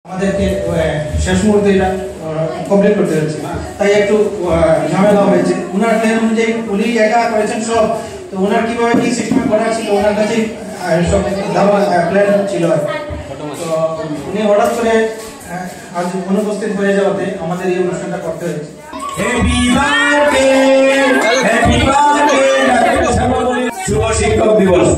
আমাদেরকে শেষ মুহূর্তে এটা কমপ্লিট করতে হয়েছে, তাই একটু ঝামেলা হয়েছে। ওনার প্ল্যান অনুযায়ী উনি একা করেছেন সব, তো ওনার কিভাবে কি সিস্টেম করা ছিল ওনার কাছে সব প্ল্যান ছিল। তো উনি হঠাৎ করে আজ অনুপস্থিত হয়ে যাওয়াতে আমাদের এই অনুষ্ঠানটা করতে হয়েছে। শুভ শিক্ষক দিবস।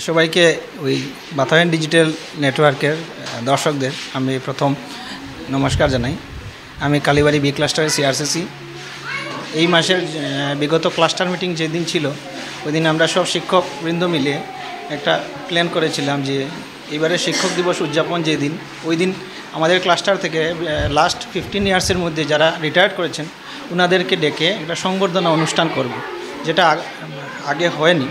সবাইকে ওই বাতায়ন ডিজিটাল নেটওয়ার্কের দর্শকদের আমি প্রথম নমস্কার জানাই। আমি কালীবাড়ি বি ক্লাস্টারের সিআরসিসি। এই মাসের বিগত ক্লাস্টার মিটিং যেদিন ছিল ওই দিন আমরা সব শিক্ষকবৃন্দ মিলে একটা প্ল্যান করেছিলাম যে এবারে শিক্ষক দিবস উদযাপন যেদিন ওই দিন আমাদের ক্লাস্টার থেকে লাস্ট 15 ইয়ার্সের মধ্যে যারা রিটায়ার্ড করেছেন ওনাদেরকে ডেকে একটা সংবর্ধনা অনুষ্ঠান করব, যেটা আগে হয়নি।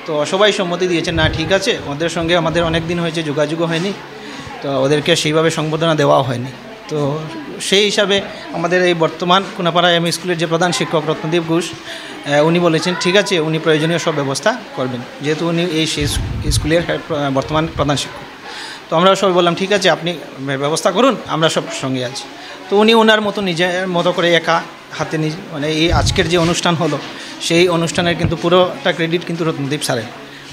তো সবাই সম্মতি দিয়েছেন, না ঠিক আছে, ওদের সঙ্গে আমাদের অনেক দিন হয়েছে, যোগাযোগও হয়নি, তো ওদেরকে সেইভাবে সংবর্ধনা দেওয়াও হয়নি। তো সেই হিসাবে আমাদের এই বর্তমান কোনাপাড়া এম স্কুলের যে প্রধান শিক্ষক রত্নদীপ ঘোষ উনি বলেছেন ঠিক আছে, উনি প্রয়োজনীয় সব ব্যবস্থা করবেন, যেহেতু উনি এই স্কুলের বর্তমান প্রধান শিক্ষক। তো আমরা সবাই বললাম ঠিক আছে, আপনি ব্যবস্থা করুন, আমরা সব সঙ্গে আছি। তো উনি ওনার মতো নিজের মতো করে একা হাতে মানে এই আজকের যে অনুষ্ঠান হলো সেই অনুষ্ঠানের কিন্তু পুরোটা ক্রেডিট কিন্তু রত্নদীপ স্যারের।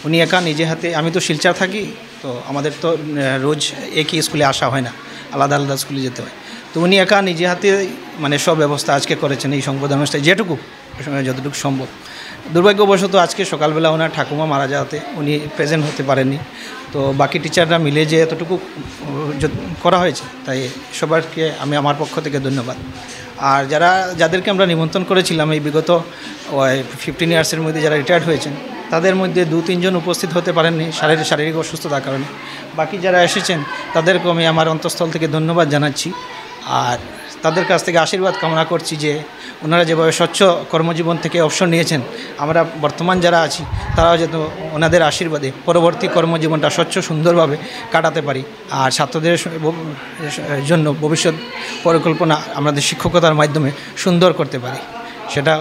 উনি একা নিজে হাতে, আমি তো শিলচর থাকি, তো আমাদের তো রোজ একই স্কুলে আসা হয় না, আলাদা আলাদা স্কুলে যেতে হয়। তো উনি একা নিজে হাতে মানে সব ব্যবস্থা আজকে করেছেন এই সংবর্ধনা অনুষ্ঠানে, যতটুকু সম্ভব। দুর্ভাগ্যবশত আজকে সকালবেলা ওনার ঠাকুমা মারা যাওয়াতে উনি প্রেজেন্ট হতে পারেননি। তো বাকি টিচাররা মিলে যে এতটুকু করা হয়েছে তাই সবাইকে আমি আমার পক্ষ থেকে ধন্যবাদ। আর যাদেরকে আমরা নিমন্ত্রণ করেছিলাম এই বিগত 15 ইয়ার্সের মধ্যে যারা রিটায়ার্ড হয়েছেন তাদের মধ্যে 2-3 জন উপস্থিত হতে পারেননি শারীরিক অসুস্থতার কারণে। বাকি যারা এসেছেন তাদেরকে আমি আমার অন্তঃস্থল থেকে ধন্যবাদ জানাচ্ছি, আর তাদের কাছ থেকে আশীর্বাদ কামনা করছি যে ওনারা যেভাবে স্বচ্ছ কর্মজীবন থেকে অবসর নিয়েছেন, আমরা বর্তমান যারা আছি তারাও যেন ওনাদের আশীর্বাদে পরবর্তী কর্মজীবনটা স্বচ্ছ সুন্দরভাবে কাটাতে পারি, আর ছাত্রদের জন্য ভবিষ্যৎ পরিকল্পনা আমাদের শিক্ষকতার মাধ্যমে সুন্দর করতে পারি, সেটা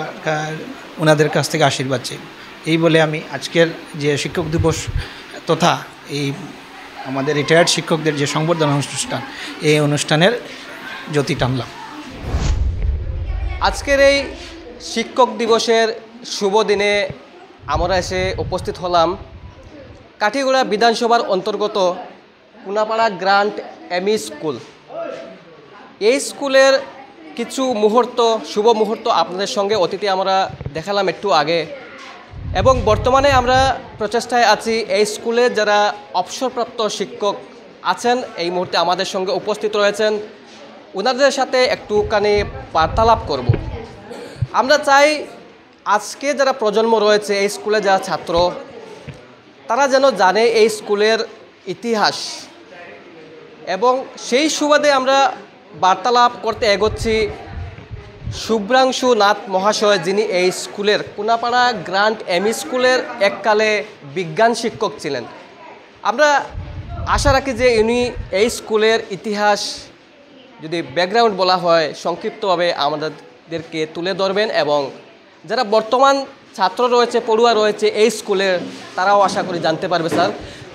ওনাদের কাছ থেকে আশীর্বাদ চাই। এই বলে আমি আজকের যে শিক্ষক দিবস তথা এই আমাদের রিটায়ার্ড শিক্ষকদের যে সংবর্ধনা অনুষ্ঠান এই অনুষ্ঠানের জ্যোতি টানলাম। আজকের এই শিক্ষক দিবসের শুভ দিনে আমরা এসে উপস্থিত হলাম কাঠিগড়া বিধানসভার অন্তর্গত কোনাপাড়া গ্রান্ট এমই স্কুল। এই স্কুলের কিছু শুভ মুহূর্ত আপনাদের সঙ্গে অতীতে আমরা দেখালাম একটু আগে, এবং বর্তমানে আমরা প্রচেষ্টায় আছি এই স্কুলে যারা অবসরপ্রাপ্ত শিক্ষক আছেন এই মুহূর্তে আমাদের সঙ্গে উপস্থিত রয়েছেন, ওনাদের সাথে একটুখানি বার্তালাপ করব। আমরা চাই আজকে যারা প্রজন্ম রয়েছে এই স্কুলে যারা ছাত্র তারা যেন জানে এই স্কুলের ইতিহাস, এবং সেই সুবাদে আমরা বার্তালাপ করতে এগোচ্ছি শুভ্রাংশু নাথ মহাশয়, যিনি এই স্কুলের কোনাপাড়া গ্রান্ট এমই স্কুলের এককালে বিজ্ঞান শিক্ষক ছিলেন। আমরা আশা রাখি যে উনি এই স্কুলের ইতিহাস যদি ব্যাকগ্রাউন্ড বলা হয় সংক্ষিপ্তভাবে আমাদেরকে তুলে ধরবেন, এবং যারা বর্তমান ছাত্র রয়েছে পড়ুয়া রয়েছে এই স্কুলের তারাও আশা করি জানতে পারবে। স্যার,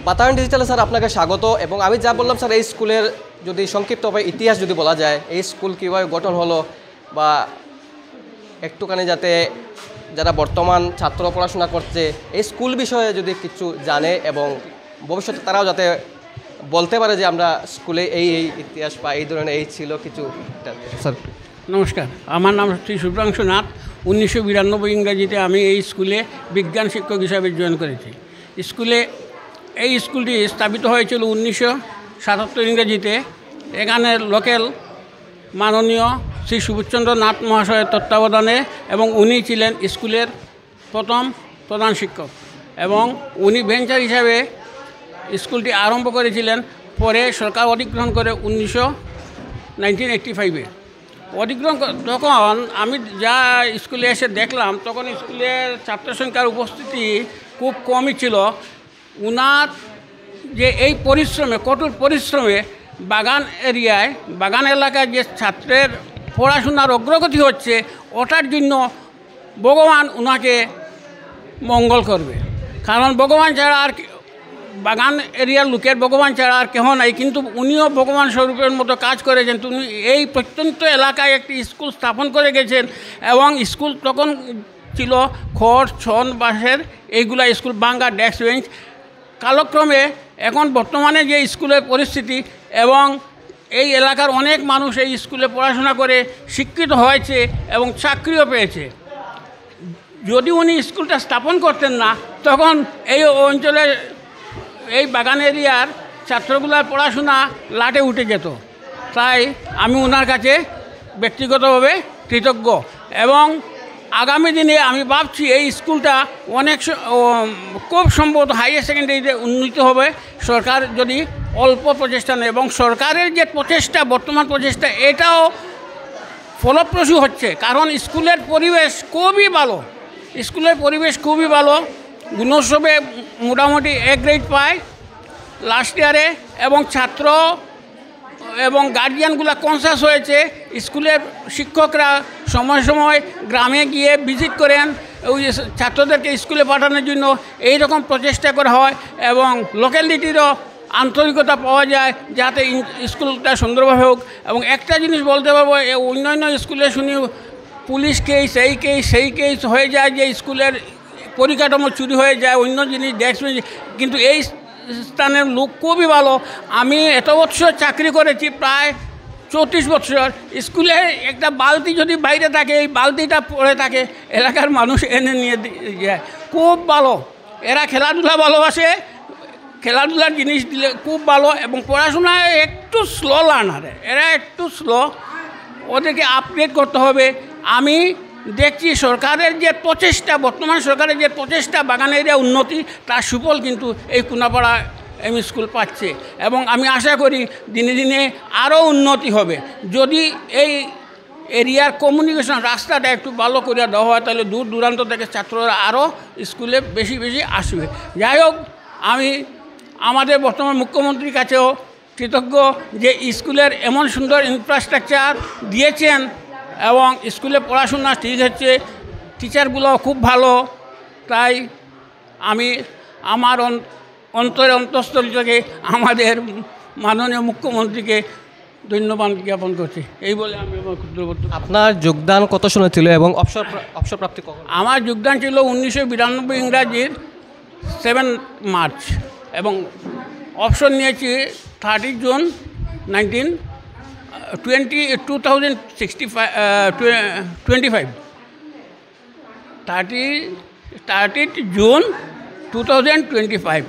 বাতায়ন ডিজিটালে স্যার আপনাকে স্বাগত। এবং আমি যা বললাম স্যার, এই স্কুলের যদি সংক্ষিপ্তভাবে ইতিহাস যদি বলা যায়, এই স্কুল কীভাবে গঠন হলো, বা একটুখানি যাতে যারা বর্তমান ছাত্র পড়াশোনা করছে এই স্কুল বিষয়ে যদি কিছু জানে এবং ভবিষ্যতে তারাও যাতে বলতে পারে যে আমরা স্কুলে এই ইতিহাস বা এই ধরনের এই ছিল কিছু। স্যার নমস্কার, আমার নাম শ্রী শুভ্রাংশু নাথ। 1992 ইংরেজিতে আমি এই স্কুলে বিজ্ঞান শিক্ষক হিসাবে জয়েন করেছি। এই স্কুলটি স্থাপিত হয়েছিল 1977 ইংরেজিতে। এখানে লোকাল মাননীয় শ্রী সুবোধচন্দ্র নাথ মহাশয়ের তত্ত্বাবধানে, এবং উনি ছিলেন স্কুলের প্রথম প্রধান শিক্ষক, এবং উনি ভেঞ্চার হিসাবে স্কুলটি আরম্ভ করেছিলেন। পরে সরকার অধিগ্রহণ করে 1985-এ অধিগ্রহণ। তখন আমি যা স্কুলে এসে দেখলাম তখন স্কুলের ছাত্র সংখ্যার উপস্থিতি খুব কমই ছিল। উনার যে এই পরিশ্রমে, কঠোর পরিশ্রমে বাগান এলাকায় যে ছাত্রের পড়াশোনার অগ্রগতি হচ্ছে ওটার জন্য ভগবান ওনাকে মঙ্গল করবে, কারণ ভগবান ছাড়া আর বাগান এরিয়ার লোকের ভগবান ছাড়া আর কেহ নাই, কিন্তু উনিও ভগবান স্বরূপের মতো কাজ করেছেন। উনি এই প্রত্যন্ত এলাকায় একটি স্কুল স্থাপন করে গেছেন, এবং স্কুল তখন ছিল খড় ছন বাঁশের এইগুলা স্কুল, ভাঙ্গা ডেস্ক বেঞ্চ। কালক্রমে এখন বর্তমানে যে স্কুলের পরিস্থিতি, এবং এই এলাকার অনেক মানুষ এই স্কুলে পড়াশোনা করে শিক্ষিত হয়েছে এবং চাকরিও পেয়েছে। যদি উনি স্কুলটা স্থাপন করতেন না, তখন এই অঞ্চলের এই বাগান এরিয়ার ছাত্রগুলার পড়াশোনা লাটে উঠে যেত। তাই আমি ওনার কাছে ব্যক্তিগতভাবে কৃতজ্ঞ, এবং আগামী দিনে আমি ভাবছি এই স্কুলটা অনেক খুব সম্ভবত হাইয়ার সেকেন্ডারিতে উন্নীত হবে, সরকার যদি অল্প প্রচেষ্টা নেয়। এবং সরকারের যে প্রচেষ্টা, বর্তমান প্রচেষ্টা, এটাও ফলপ্রসূ হচ্ছে, কারণ স্কুলের পরিবেশ খুবই ভালো। স্কুলের পরিবেশ খুবই ভালো, গুণোৎসবে মোটামুটি A গ্রেড পায় লাস্ট ইয়ারে, এবং ছাত্র এবং গার্জিয়ানগুলো কনসাস হয়েছে। স্কুলের শিক্ষকরা সময় সময় গ্রামে গিয়ে ভিজিট করেন, ওই ছাত্রদেরকে স্কুলে পাঠানোর জন্য এই রকম প্রচেষ্টা করা হয়, এবং লোকালিটিরও আন্তরিকতা পাওয়া যায় যাতে স্কুলটা সুন্দরভাবে হোক। এবং একটা জিনিস বলতে পারবো, অন্যান্য স্কুলে শুনি পুলিশ কেস, সেই কেস হয়ে যায় যে স্কুলের পরিকাঠামো চুরি হয়ে যায়, অন্য জিনিস ডেস্ক, কিন্তু এই স্থানের লোক খুবই ভালো। আমি এত বছর চাকরি করেছি, প্রায় 34 বছর। স্কুলে একটা বালতি যদি বাইরে থাকে, এই বালতিটা পড়ে থাকে, এলাকার মানুষ এনে নিয়ে যায়, খুব ভালো। এরা খেলাধুলা ভালোবাসে, খেলাধুলার জিনিস দিলে খুব ভালো, এবং পড়াশোনায় একটু স্লো লার্নার, এরা একটু স্লো, ওদেরকে আপডেট করতে হবে। আমি দেখছি সরকারের যে প্রচেষ্টা, বর্তমান সরকারের যে প্রচেষ্টা বাগান এরিয়া উন্নতি, তার সুফল কিন্তু এই কুনাপাড়া এমই স্কুল পাচ্ছে, এবং আমি আশা করি দিনে দিনে আরও উন্নতি হবে। যদি এই এরিয়ার কমিউনিকেশন রাস্তাটা একটু ভালো করে দেওয়া হয়, তাহলে দূর দূরান্ত থেকে ছাত্ররা আরও স্কুলে বেশি বেশি আসবে। যাই হোক, আমি আমাদের বর্তমান মুখ্যমন্ত্রীর কাছেও কৃতজ্ঞ যে স্কুলের এমন সুন্দর ইনফ্রাস্ট্রাকচার দিয়েছেন, এবং স্কুলে পড়াশোনা ঠিক হচ্ছে, টিচারগুলো খুব ভালো। তাই আমি আমার অন্তঃস্থল থেকে আমাদের মাননীয় মুখ্যমন্ত্রীকে ধন্যবাদ জ্ঞাপন করছি। এই বলে আমি আমার ক্ষুদ্র বক্তব্য। আপনার যোগদান কত সালে ছিল এবং অবসরপ্রাপ্তি কখন? আমার যোগদান ছিল 1992 ইংরাজির 7 মার্চ, এবং অবসর নিয়েছি 30 জুন 2025 30 জুন 2025।